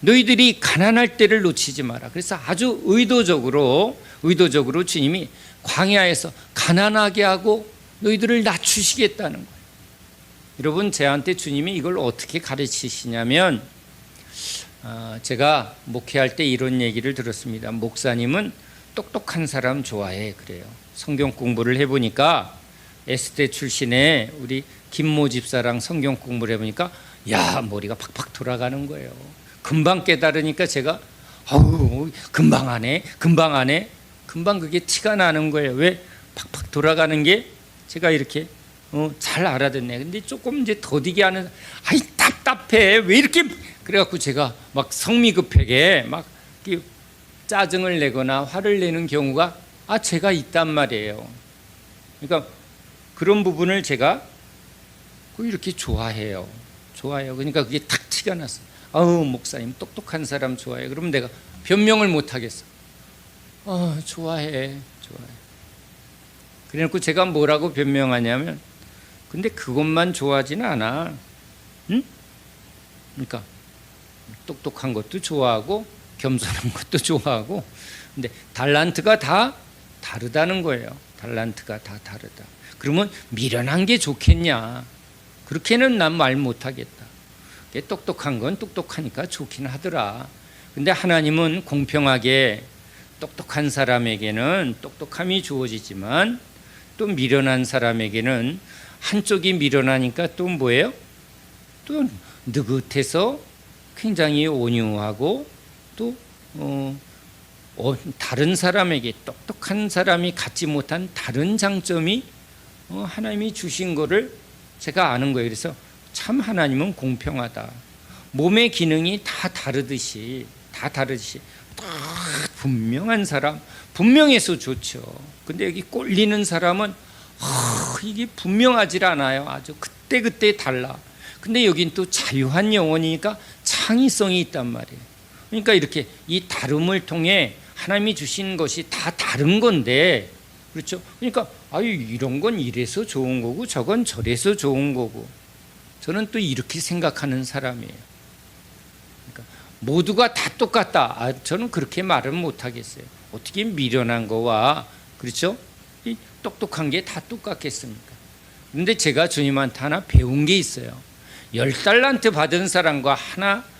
너희들이 가난할 때를 놓치지 마라. 그래서 아주 의도적으로 주님이 광야에서 가난하게 하고 너희들을 낮추시겠다는 거예요. 여러분, 저한테 주님이 이걸 어떻게 가르치시냐면, 제가 목회할 때 이런 얘기를 들었습니다. 목사님은 똑똑한 사람 좋아해, 그래요. 성경 공부를 해보니까 S대 출신의 우리 김모 집사랑 성경 공부를 해보니까 야, 머리가 팍팍 돌아가는 거예요. 금방 깨달으니까 제가 아우, 금방 하네. 금방 그게 티가 나는 거예요. 왜 팍팍 돌아가는 게 제가 이렇게 잘 알아듣네. 근데 조금 이제 더디게 하는, 아이 답답해. 왜 이렇게, 그래갖고 제가 막 성미급하게 막 짜증을 내거나 화를 내는 경우가 제가 있단 말이에요. 그러니까 그런 부분을 제가 이렇게 좋아해요. 그러니까 그게 탁 티가 났어. 목사님 똑똑한 사람 좋아해. 그러면 내가 변명을 못 하겠어. 좋아해. 그래놓고 제가 뭐라고 변명하냐면, 근데 그것만 좋아하지는 않아. 응? 그러니까 똑똑한 것도 좋아하고 겸손한 것도 좋아하고, 근데 달란트가 다 다르다는 거예요. 달란트가 다 다르다. 그러면 미련한 게 좋겠냐? 그렇게는 난 말 못하겠다. 똑똑한 건 똑똑하니까 좋긴 하더라. 근데 하나님은 공평하게 똑똑한 사람에게는 똑똑함이 주어지지만 또 미련한 사람에게는, 한쪽이 미련하니까 또 뭐예요? 또 느긋해서 굉장히 온유하고, 또 다른 사람에게, 똑똑한 사람이 갖지 못한 다른 장점이 하나님이 주신 거를 제가 아는 거예요. 그래서 참 하나님은 공평하다. 몸의 기능이 다 다르듯이 딱 분명한 사람, 분명해서 좋죠. 근데 여기 꼴리는 사람은 이게 분명하지 않아요. 아주 그때 달라. 근데 여긴 또 자유한 영혼이니까 창의성이 있단 말이에요. 그러니까 이렇게 이 다름을 통해 하나님이 주신 것이 다 다른 건데, 그렇죠? 그러니까 이런 건 이래서 좋은 거고 저건 저래서 좋은 거고, 저는 또 이렇게 생각하는 사람이에요. 그러니까 모두가 다 똑같다. 저는 그렇게 말은 못 하겠어요. 어떻게 미련한 거와, 그렇죠? 이 똑똑한 게 다 똑같겠습니까? 그런데 제가 주님한테 하나 배운 게 있어요. 10달란트 받은 사람과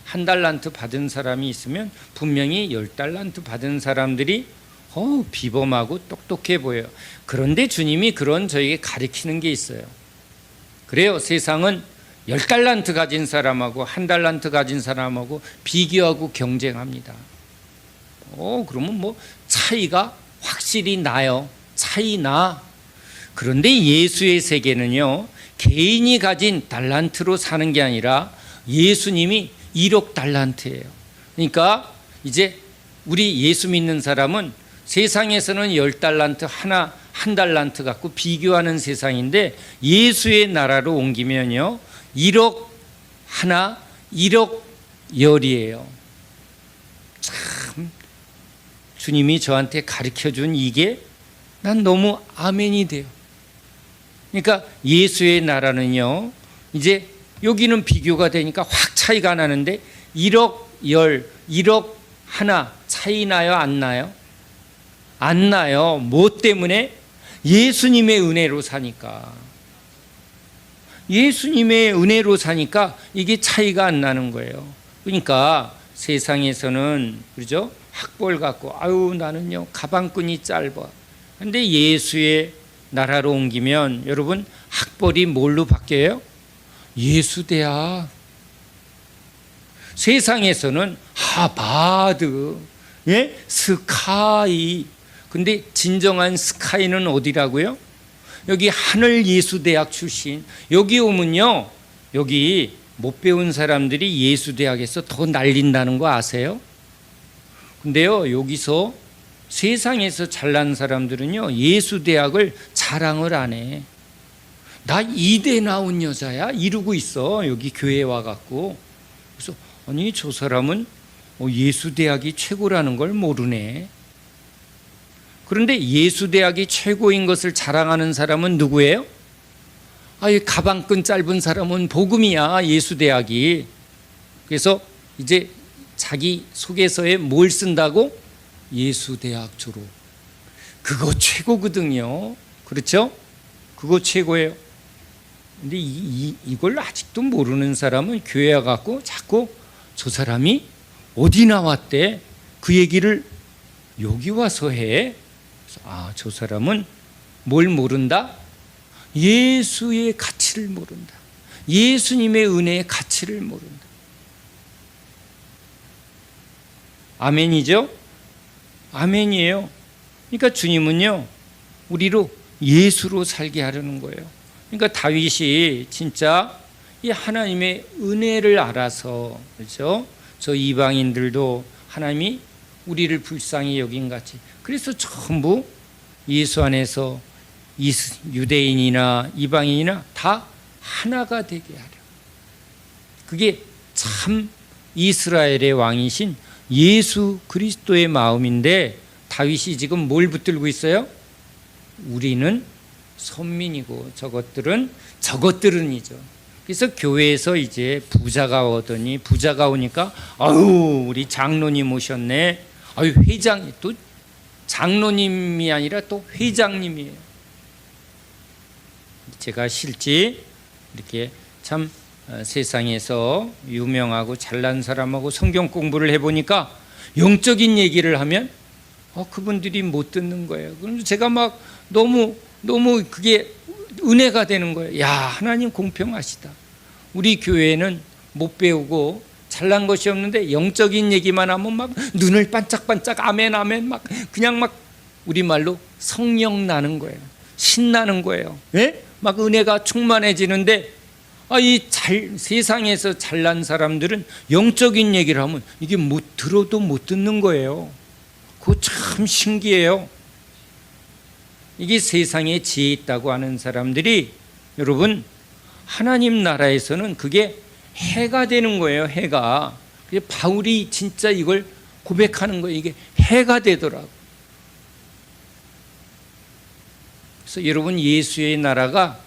한 달란트 받은 사람이 있으면 분명히 10달란트 받은 사람들이 비범하고 똑똑해 보여요. 그런데 주님이 그런 저에게 가르치는 게 있어요. 그래요. 세상은 10달란트 가진 사람하고 한 달란트 가진 사람하고 비교하고 경쟁합니다. 그러면 뭐 차이가 확실히 나요. 차이 나. 그런데 예수의 세계는요, 개인이 가진 달란트로 사는 게 아니라 예수님이 1억 달란트예요. 그러니까 이제 우리 예수 믿는 사람은 세상에서는 10달란트 한 달란트 갖고 비교하는 세상인데, 예수의 나라로 옮기면요 1억 하나 1억 열이에요. 참 주님이 저한테 가르쳐준 이게 난 너무 아멘이 돼요. 그러니까 예수의 나라는요, 이제 여기는 비교가 되니까 확 차이가 나는데 1억 열, 1억 하나 차이 나요? 안 나요? 안 나요. 뭐 때문에? 예수님의 은혜로 사니까. 예수님의 은혜로 사니까 이게 차이가 안 나는 거예요. 그러니까 세상에서는, 그렇죠? 학벌 갖고 나는요 가방끈이 짧아. 근데 예수의 나라로 옮기면 여러분 학벌이 뭘로 바뀌어요? 예수대학. 세상에서는 하버드, 스카이. 근데 진정한 스카이는 어디라고요? 여기 하늘예수대학 출신. 여기 오면요, 여기 못 배운 사람들이 예수대학에서 더 날린다는 거 아세요? 근데요, 여기서 세상에서 잘난 사람들은요 예수대학을 자랑을 안 해. 나 2대 나온 여자야 이러고 있어. 여기 교회에 와갖고. 그래서 아니 저 사람은 예수대학이 최고라는 걸 모르네. 그런데 예수대학이 최고인 것을 자랑하는 사람은 누구예요? 가방끈 짧은 사람은 복음이야, 예수대학이. 그래서 이제 자기 소개서에 뭘 쓴다고? 예수대학 졸업. 그거 최고거든요. 그렇죠? 그거 최고예요. 근데 이걸 아직도 모르는 사람은 교회 와갖고 자꾸 저 사람이 어디 나왔대? 그 얘기를 여기 와서 해. 아, 저 사람은 뭘 모른다? 예수의 가치를 모른다. 예수님의 은혜의 가치를 모른다. 아멘이죠? 아멘이에요. 그러니까 주님은요, 우리로 예수로 살게 하려는 거예요. 그러니까 다윗이 진짜 이 하나님의 은혜를 알아서, 그렇죠? 저 이방인들도 하나님이 우리를 불쌍히 여긴 같이, 그래서 전부 예수 안에서 유대인이나 이방인이나 다 하나가 되게 하려. 그게 참 이스라엘의 왕이신 예수 그리스도의 마음인데, 다윗이 지금 뭘 붙들고 있어요? 우리는 선민이고 저것들은이죠. 그래서 교회에서 이제 부자가 오니까 아유, 우리 장로님 오셨네. 아유, 회장이, 또 장로님이 아니라 또 회장님이에요. 제가 실제 이렇게 참 세상에서 유명하고 잘난 사람하고 성경 공부를 해보니까 영적인 얘기를 하면 그분들이 못 듣는 거예요. 그럼 제가 막 너무 그게 은혜가 되는 거예요. 야, 하나님 공평하시다. 우리 교회는 못 배우고 잘난 것이 없는데 영적인 얘기만 하면 막 눈을 반짝반짝 아멘 막 그냥 막 우리말로 성령 나는 거예요. 신나는 거예요. 예? 막 은혜가 충만해지는데, 세상에서 잘난 사람들은 영적인 얘기를 하면 이게 들어도 못 듣는 거예요. 그거 참 신기해요. 이게 세상에 지혜 있다고 하는 사람들이, 여러분, 하나님 나라에서는 그게 해가 되는 거예요. 해가. 바울이 진짜 이걸 고백하는 거예요. 이게 해가 되더라고. 그래서 여러분, 예수의 나라가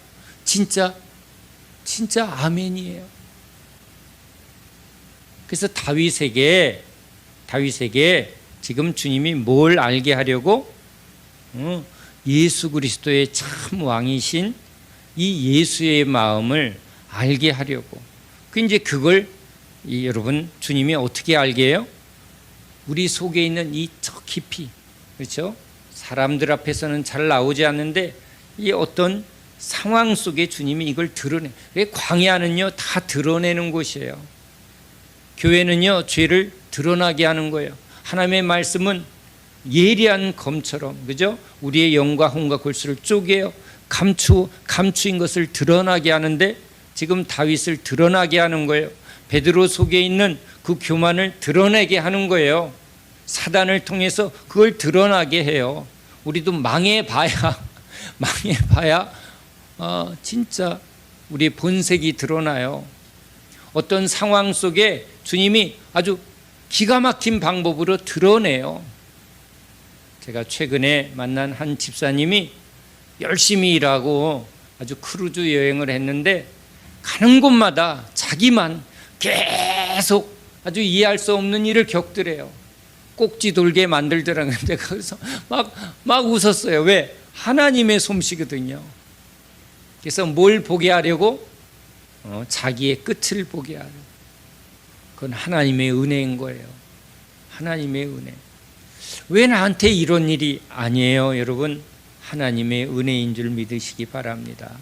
진짜 아멘이에요. 그래서 다윗에게 지금 주님이 뭘 알게 하려고? 예수 그리스도의 참 왕이신 이 예수의 마음을 알게 하려고. 이제 그걸 여러분, 주님이 어떻게 알게 해요? 우리 속에 있는 이 저 깊이, 그렇죠? 사람들 앞에서는 잘 나오지 않는데 이 어떤 상황 속에 주님이 이걸 드러내. 광야는요, 다 드러내는 곳이에요. 교회는요, 죄를 드러나게 하는 거예요. 하나님의 말씀은 예리한 검처럼, 그죠? 우리의 영과 혼과 골수를 쪼개어 감추인 것을 드러나게 하는데, 지금 다윗을 드러나게 하는 거예요. 베드로 속에 있는 그 교만을 드러내게 하는 거예요. 사단을 통해서 그걸 드러나게 해요. 우리도 망해봐야 진짜 우리의 본색이 드러나요. 어떤 상황 속에 주님이 아주 기가 막힌 방법으로 드러내요. 제가 최근에 만난 한 집사님이 열심히 일하고 아주 크루즈 여행을 했는데, 가는 곳마다 자기만 계속 아주 이해할 수 없는 일을 겪더래요. 꼭지 돌게 만들더라는데, 거기서 막 웃었어요. 왜? 하나님의 솜씨거든요. 그래서 뭘 보게 하려고? 자기의 끝을 보게 하려고. 그건 하나님의 은혜인 거예요. 하나님의 은혜. 왜 나한테 이런 일이 아니에요, 여러분? 하나님의 은혜인 줄 믿으시기 바랍니다.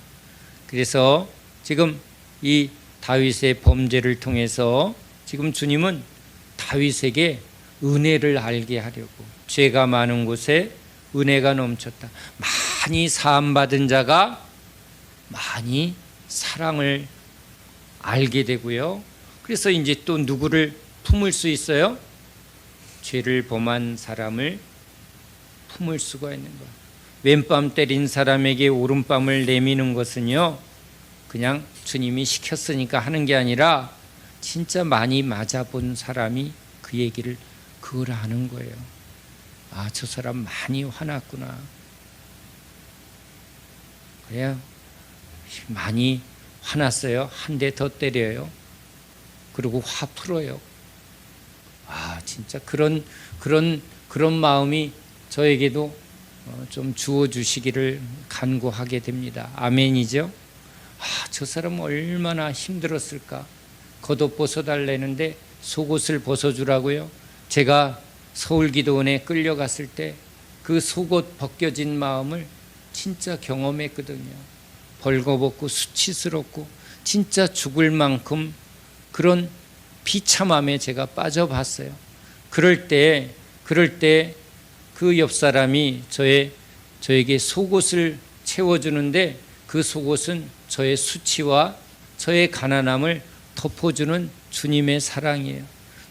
그래서 지금 이 다윗의 범죄를 통해서 지금 주님은 다윗에게 은혜를 알게 하려고, 죄가 많은 곳에 은혜가 넘쳤다. 많이 사함받은 자가 많이 사랑을 알게 되고요. 그래서 이제 또 누구를 품을 수 있어요? 죄를 범한 사람을 품을 수가 있는 거예요. 왼밤 때린 사람에게 오른밤을 내미는 것은요, 그냥 주님이 시켰으니까 하는 게 아니라 진짜 많이 맞아본 사람이 그 얘기를 그걸 아는 거예요. 아, 저 사람 많이 화났구나. 그래요. 많이 화났어요. 한 대 더 때려요. 그리고 화 풀어요. 아, 진짜 그런 마음이 저에게도 좀 주어 주시기를 간구하게 됩니다. 아멘이죠. 저 사람 얼마나 힘들었을까. 겉옷 벗어달라는데 속옷을 벗어주라고요. 제가 서울기도원에 끌려갔을 때 그 속옷 벗겨진 마음을 진짜 경험했거든요. 벌거벗고 수치스럽고 진짜 죽을 만큼 그런 비참함에 제가 빠져봤어요. 그럴 때 그 옆 사람이 저에게 속옷을 채워주는데 그 속옷은 저의 수치와 저의 가난함을 덮어주는 주님의 사랑이에요.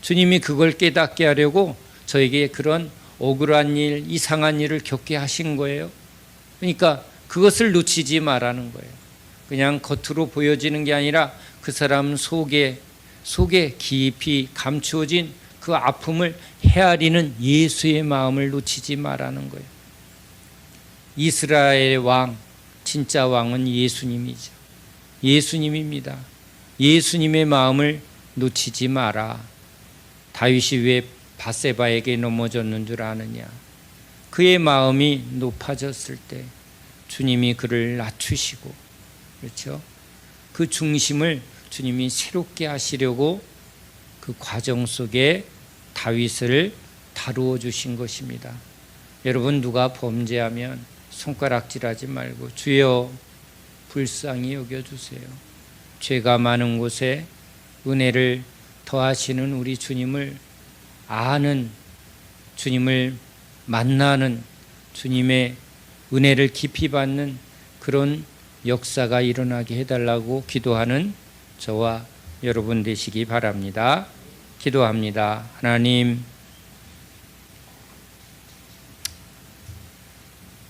주님이 그걸 깨닫게 하려고 저에게 그런 억울한 일, 이상한 일을 겪게 하신 거예요. 그러니까 그것을 놓치지 말라는 거예요. 그냥 겉으로 보여지는 게 아니라 그 사람 속에 깊이 감추어진 그 아픔을 헤아리는 예수의 마음을 놓치지 말라는 거예요. 이스라엘의 왕, 진짜 왕은 예수님이죠. 예수님입니다. 예수님의 마음을 놓치지 마라. 다윗이 왜 밧세바에게 넘어졌는 줄 아느냐. 그의 마음이 높아졌을 때 주님이 그를 낮추시고, 그렇죠? 그 중심을 주님이 새롭게 하시려고 그 과정 속에 다윗을 다루어 주신 것입니다. 여러분, 누가 범죄하면 손가락질하지 말고 주여 불쌍히 여겨주세요. 죄가 많은 곳에 은혜를 더하시는 우리 주님을 아는, 주님을 만나는, 주님의 은혜를 깊이 받는 그런 역사가 일어나게 해달라고 기도하는 저와 여러분 되시기 바랍니다. 기도합니다. 하나님,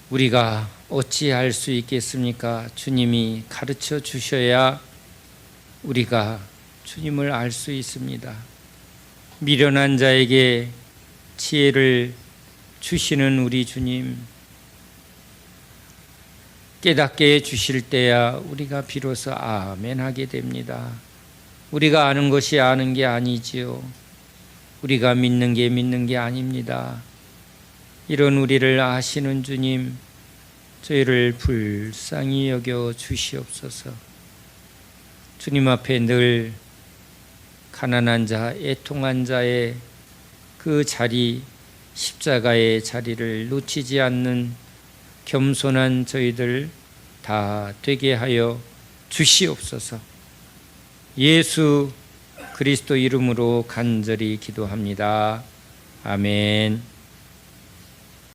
우리가 어찌할 수 있겠습니까? 주님이 가르쳐 주셔야 우리가 주님을 알 수 있습니다. 미련한 자에게 지혜를 주시는 우리 주님, 깨닫게 해 주실 때야 우리가 비로소 아멘 하게 됩니다. 우리가 아는 것이 아는 게 아니지요. 우리가 믿는 게 아닙니다. 이런 우리를 아시는 주님, 저희를 불쌍히 여겨 주시옵소서. 주님 앞에 늘 가난한 자, 애통한 자의 그 자리, 십자가의 자리를 놓치지 않는 겸손한 저희들 다 되게 하여 주시옵소서. 예수 그리스도 이름으로 간절히 기도합니다. 아멘.